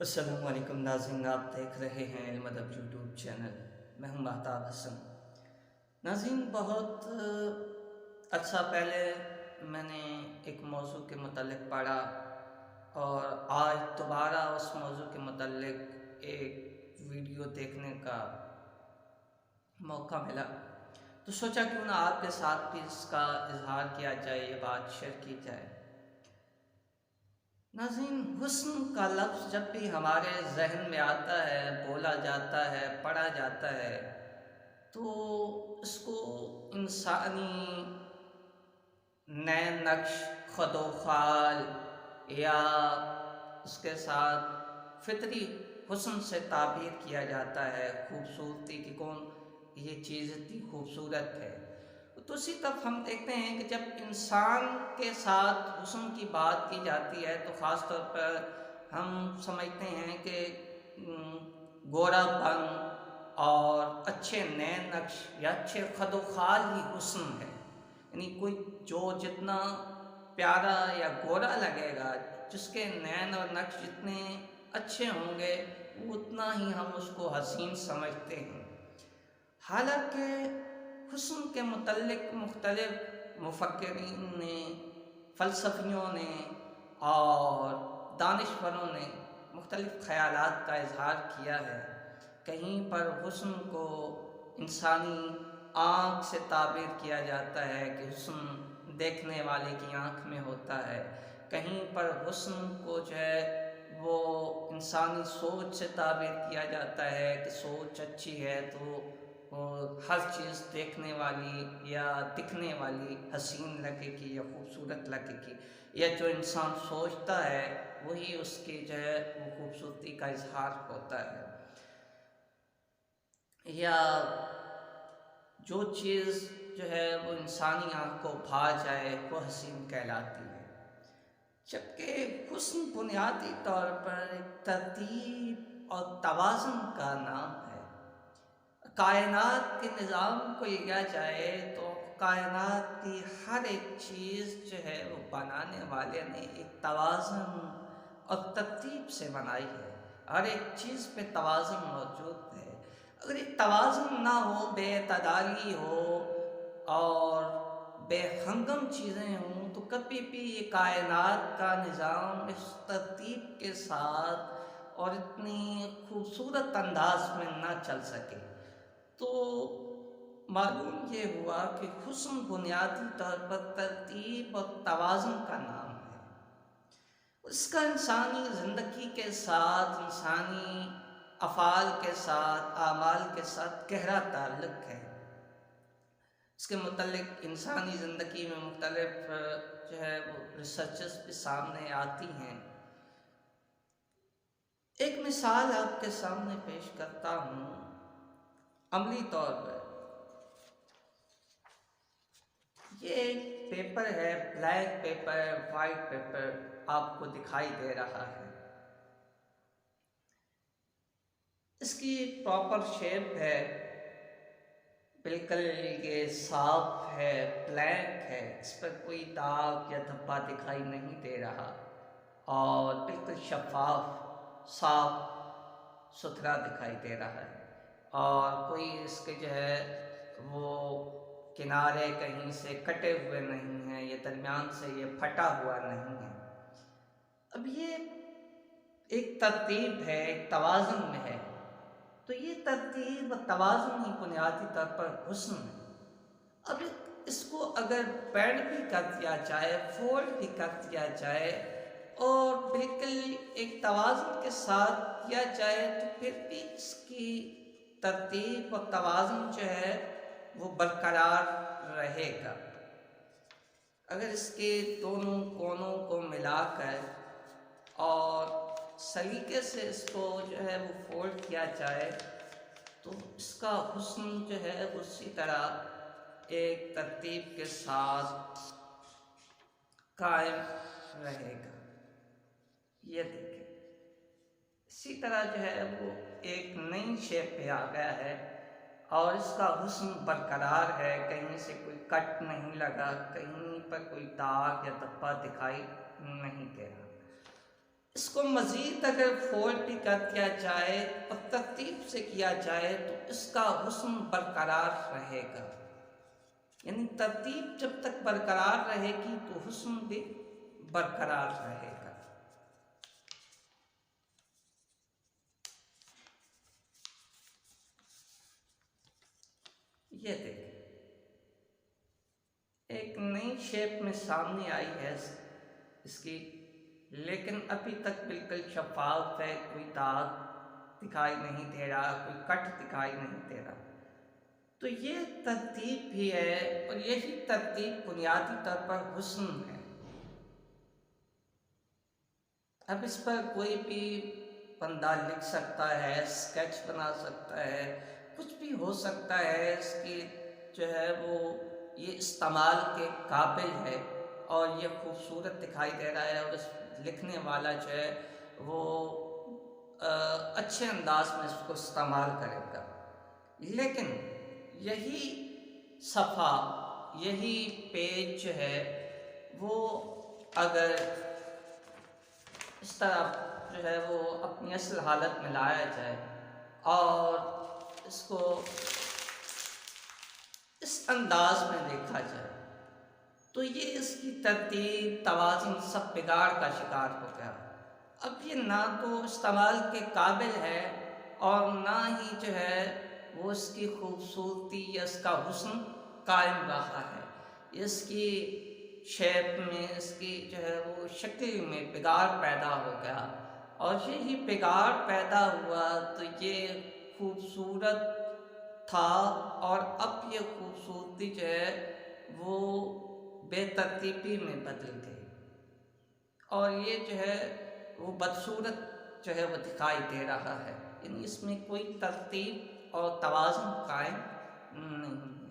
السلام علیکم ناظرین، آپ دیکھ رہے ہیں علم ادب یوٹیوب چینل۔ میں ہوں مہتاب حسن۔ ناظرین، بہت عرصہ پہلے میں نے ایک موضوع کے متعلق پڑھا اور آج دوبارہ اس موضوع کے متعلق ایک ویڈیو دیکھنے کا موقع ملا، تو سوچا کیوں نہ آپ کے ساتھ بھی اس کا اظہار کیا جائے، یہ بات شیئر کی جائے۔ ناظرین، حسن کا لفظ جب بھی ہمارے ذہن میں آتا ہے، بولا جاتا ہے، پڑھا جاتا ہے، تو اس کو انسانی نئے نقش، خد و خال یا اس کے ساتھ فطری حسن سے تعبیر کیا جاتا ہے، خوبصورتی کی کون یہ چیز اتنی خوبصورت ہے۔ تو اسی طرف ہم دیکھتے ہیں کہ جب انسان کے ساتھ حسن کی بات کی جاتی ہے تو خاص طور پر ہم سمجھتے ہیں کہ گورا پن اور اچھے نئے نقش یا اچھے خد و خال ہی حسن ہے، یعنی کوئی جو جتنا پیارا یا گورا لگے گا، جس کے نین اور نقش جتنے اچھے ہوں گے، وہ اتنا ہی ہم اس کو حسین سمجھتے ہیں۔ حالانکہ حسن کے متعلق مختلف مفکرین نے، فلسفیوں نے اور دانشوروں نے مختلف خیالات کا اظہار کیا ہے۔ کہیں پر حسن کو انسانی آنکھ سے تعبیر کیا جاتا ہے کہ حسن دیکھنے والے کی آنکھ میں ہوتا ہے، کہیں پر حسن کو جو ہے وہ انسانی سوچ سے تعبیر کیا جاتا ہے کہ سوچ اچھی ہے تو ہر چیز دیکھنے والی یا دکھنے والی حسین لگے گی یا خوبصورت لگے گی، یا جو انسان سوچتا ہے وہی اس کی جو ہے وہ خوبصورتی کا اظہار ہوتا ہے، یا جو چیز جو ہے وہ انسانی آنکھ کو بھا جائے وہ حسین کہلاتی ہے۔ جبکہ حسن بنیادی طور پر ایک ترتیب اور توازن کا نام ہے۔ کائنات کے نظام کو لیا جائے تو کائنات کی ہر ایک چیز جو ہے وہ بنانے والے نے ایک توازن اور ترتیب سے بنائی ہے، ہر ایک چیز پہ توازن موجود ہے۔ اگر ایک توازن نہ ہو، بے اعتدالی ہو اور بے ہنگم چیزیں ہوں، تو کبھی بھی یہ کائنات کا نظام اس ترتیب کے ساتھ اور اتنی خوبصورت انداز میں نہ چل سکے۔ تو معلوم یہ ہوا کہ حسن بنیادی طور پر ترتیب اور توازن کا نام ہے۔ اس کا انسانی زندگی کے ساتھ، انسانی افعال کے ساتھ، اعمال کے ساتھ گہرا تعلق ہے۔ اس کے متعلق انسانی زندگی میں مختلف جو ہے وہ ریسرچز بھی سامنے آتی ہیں۔ ایک مثال آپ کے سامنے پیش کرتا ہوں عملی طور پر۔ یہ ایک پیپر ہے، بلیک پیپر، وائٹ پیپر آپ کو دکھائی دے رہا ہے۔ اس کی پراپر شیپ ہے، بالکل یہ صاف ہے، بلیک ہے، اس پر کوئی داغ یا دھبا دکھائی نہیں دے رہا اور بالکل شفاف، صاف ستھرا دکھائی دے رہا ہے، اور کوئی اس کے جو ہے وہ کنارے کہیں سے کٹے ہوئے نہیں ہیں، یہ درمیان سے یہ پھٹا ہوا نہیں ہے۔ اب یہ ایک ترتیب ہے، ایک توازن میں ہے، تو یہ ترتیب و توازن ہی بنیادی طور پر حسن ہے۔ اب اس کو اگر بینڈ بھی کر دیا جائے، فولڈ بھی کر دیا جائے اور بالکل ایک توازن کے ساتھ کیا جائے، تو پھر بھی اس کی ترتیب و توازن جو ہے وہ برقرار رہے گا۔ اگر اس کے دونوں کونوں کو ملا کر اور سلیقے سے اس کو جو ہے وہ فولڈ کیا جائے تو اس کا حسن جو ہے اسی طرح ایک ترتیب کے ساتھ قائم رہے گا۔ یہ دیکھیں، اسی طرح جو ہے وہ ایک نئی شیپ پہ آ گیا ہے اور اس کا حسن برقرار ہے، کہیں سے کوئی کٹ نہیں لگا، کہیں پر کوئی داغ یا دھبا دکھائی نہیں دے رہا۔ اس کو مزید اگر فولڈ بھی کر دیا جائے اور ترتیب سے کیا جائے تو اس کا حسن برقرار رہے گا، یعنی ترتیب جب تک برقرار رہے گی تو حسن بھی برقرار رہے گا۔ یہ دیکھیں، ایک نئی شیپ میں سامنے آئی ہے اس کی، لیکن ابھی تک بالکل شفاف ہے، کوئی داغ دکھائی نہیں دے رہا، کوئی کٹ دکھائی نہیں دے رہا۔ تو یہ ترتیب بھی ہے اور یہی ترتیب بنیادی طور پر حسن ہے۔ اب اس پر کوئی بھی بندہ لکھ سکتا ہے، اسکیچ بنا سکتا ہے، کچھ بھی ہو سکتا ہے، اس کی جو ہے وہ یہ استعمال کے قابل ہے اور یہ خوبصورت دکھائی دے رہا ہے، اور اس لکھنے والا جو ہے وہ اچھے انداز میں اس کو استعمال کرے گا۔ لیکن یہی صفحہ، یہی پیج جو ہے وہ اگر اس طرح جو ہے وہ اپنی اصل حالت میں لایا جائے اور اس کو اس انداز میں دیکھا جائے تو یہ اس کی ترتیب، توازن سب بگاڑ کا شکار ہو گیا۔ اب یہ نہ تو استعمال کے قابل ہے اور نہ ہی جو ہے وہ اس کی خوبصورتی یا اس کا حسن قائم رہا ہے۔ اس کی شیپ میں، اس کی جو ہے وہ شکل میں بگاڑ پیدا ہو گیا، اور یہی بگاڑ پیدا ہوا تو یہ خوبصورت تھا اور اب یہ خوبصورتی جو ہے وہ بے ترتیبی میں بدل گئی اور یہ جو ہے وہ بدصورت جو ہے وہ دکھائی دے رہا ہے، یعنی اس میں کوئی ترتیب اور توازن قائم نہیں ہے۔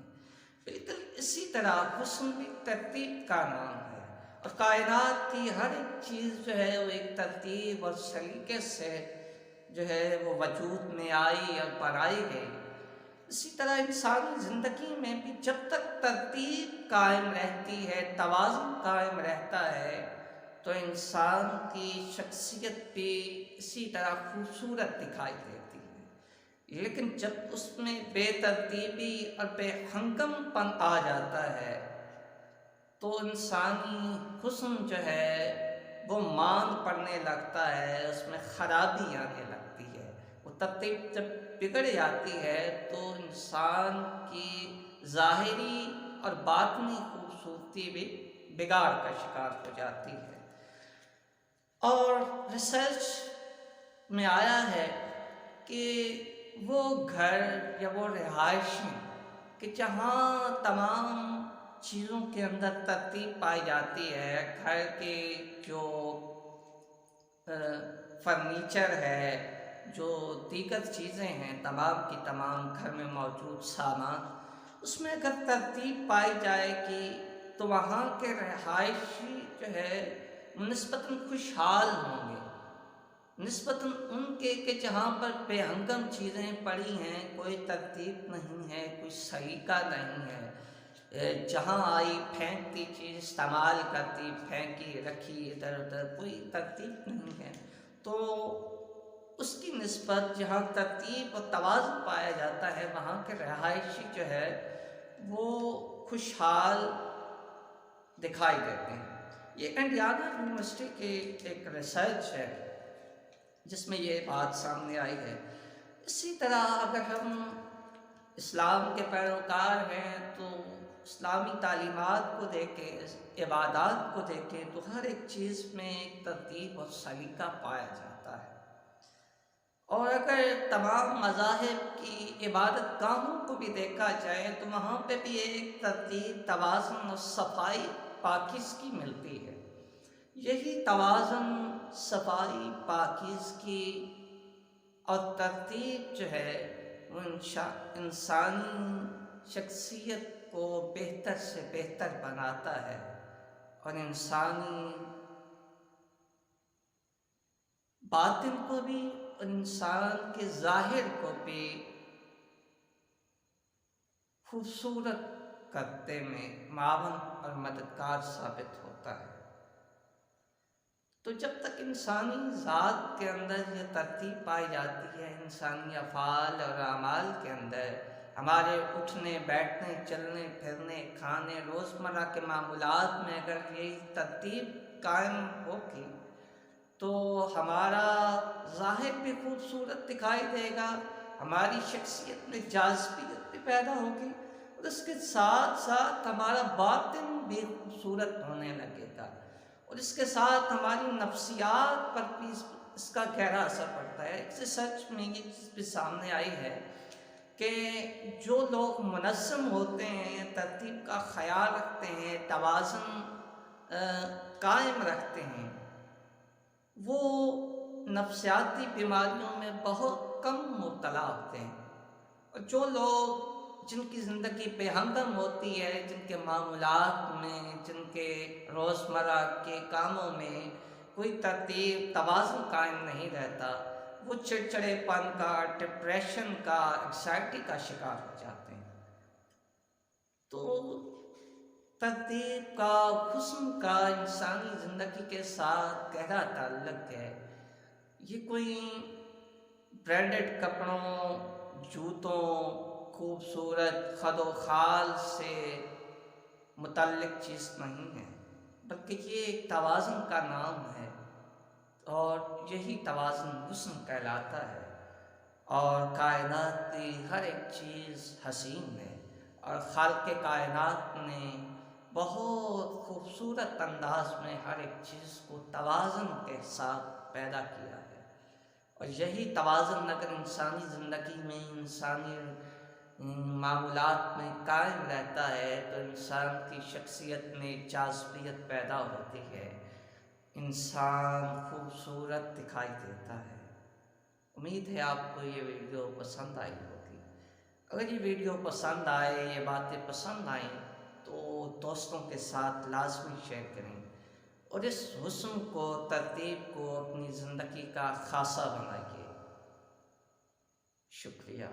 بالکل اسی طرح حسن بھی ترتیب کا نام ہے، اور کائنات کی ہر ایک چیز جو ہے وہ ایک ترتیب اور سلیقے سے جو ہے وہ وجود میں آئی اور بنائی گئی۔ اسی طرح انسانی زندگی میں بھی جب تک ترتیب قائم رہتی ہے، توازن قائم رہتا ہے، تو انسان کی شخصیت بھی اسی طرح خوبصورت دکھائی دیتی ہے۔ لیکن جب اس میں بے ترتیبی اور بے ہنگم پن آ جاتا ہے تو انسانی حسن جو ہے وہ ماند پڑنے لگتا ہے، اس میں خرابی آنے لگتی ہے۔ وہ ترتیب جب بگڑ جاتی ہے تو انسان کی ظاہری اور باطنی خوبصورتی بھی بگاڑ کا شکار ہو جاتی ہے۔ اور ریسرچ میں آیا ہے کہ وہ گھر یا وہ رہائشیں کہ جہاں تمام چیزوں کے اندر ترتیب پائی جاتی ہے، گھر کے جو فرنیچر ہے، جو دیگر چیزیں ہیں، تمام کی تمام گھر میں موجود سامان، اس میں اگر ترتیب پائی جائے گی تو وہاں کے رہائشی جو ہے نسبتاً خوشحال ہوں گے، نسبتاً ان کے کہ جہاں پر بے ہنگم چیزیں پڑی ہیں، کوئی ترتیب نہیں ہے، کوئی سلیقہ نہیں ہے، جہاں آئی پھینکتی چیز استعمال کرتی، پھینکی رکھی ادھر ادھر، کوئی ترتیب نہیں ہے۔ تو اس کی نسبت جہاں ترتیب اور توازن پایا جاتا ہے وہاں کے رہائشی جو ہے وہ خوشحال دکھائی دیتے ہیں۔ یہ انڈیانا یونیورسٹی کی ایک ریسرچ ہے جس میں یہ بات سامنے آئی ہے۔ اسی طرح اگر ہم اسلام کے پیروکار ہیں تو اسلامی تعلیمات کو دیکھیں، عبادات کو دیکھیں تو ہر ایک چیز میں ایک ترتیب اور سلیقہ پایا جاتا ہے، اور اگر تمام مذاہب کی عبادت گاہوں کو بھی دیکھا جائے تو وہاں پہ بھی ایک ترتیب، توازن اور صفائی، پاکیزگی ملتی ہے۔ یہی توازن، صفائی، پاکیزگی اور ترتیب جو ہے وہ انسانی شخصیت کو بہتر سے بہتر بناتا ہے، اور انسانی باطن کو بھی اور انسان کے ظاہر کو بھی خوبصورت کرتے میں معاون اور مددگار ثابت ہوتا ہے۔ تو جب تک انسانی ذات کے اندر یہ ترتیب پائی جاتی ہے، انسانی افعال اور اعمال کے اندر، ہمارے اٹھنے بیٹھنے چلنے پھرنے کھانے روزمرہ کے معمولات میں اگر یہ ترتیب قائم ہوگی تو ہمارا ظاہر بھی خوبصورت دکھائی دے گا، ہماری شخصیت میں جاذبیت بھی پیدا ہوگی، اور اس کے ساتھ ساتھ ہمارا باطن بھی خوبصورت ہونے لگے گا، اور اس کے ساتھ ہماری نفسیات پر بھی اس کا گہرا اثر پڑتا ہے۔ ایک ریسرچ میں یہ چیز بھی سامنے آئی ہے کہ جو لوگ منظم ہوتے ہیں، ترتیب کا خیال رکھتے ہیں، توازن قائم رکھتے ہیں، وہ نفسیاتی بیماریوں میں بہت کم مبتلا ہوتے ہیں، اور جو لوگ جن کی زندگی بے ہمدم ہوتی ہے، جن کے معمولات میں، جن کے روزمرہ کے کاموں میں کوئی ترتیب توازن قائم نہیں رہتا، وہ چڑچڑے پن کا، ڈپریشن کا، انگزائٹی کا شکار ہو جاتے ہیں۔ تو ترتیب کا، حسن کا انسانی زندگی کے ساتھ گہرا تعلق ہے۔ یہ کوئی برانڈڈ کپڑوں، جوتوں، خوبصورت خد و خال سے متعلق چیز نہیں ہے، بلکہ یہ ایک توازن کا نام ہے، اور یہی توازن حسن کہلاتا ہے۔ اور کائنات کی ہر ایک چیز حسین ہے، اور خالق کائنات نے بہت خوبصورت انداز میں ہر ایک چیز کو توازن کے ساتھ پیدا کیا ہے، اور یہی توازن اگر انسانی زندگی میں، انسانی معمولات میں قائم رہتا ہے تو انسان کی شخصیت میں جاذبیت پیدا ہوتی ہے، انسان خوبصورت دکھائی دیتا ہے۔ امید ہے آپ کو یہ ویڈیو پسند آئی ہوگی۔ اگر یہ ویڈیو پسند آئے، یہ باتیں پسند آئیں تو دوستوں کے ساتھ لازمی شیئر کریں، اور اس حسن کو، ترتیب کو اپنی زندگی کا خاصہ بنائیے۔ شکریہ۔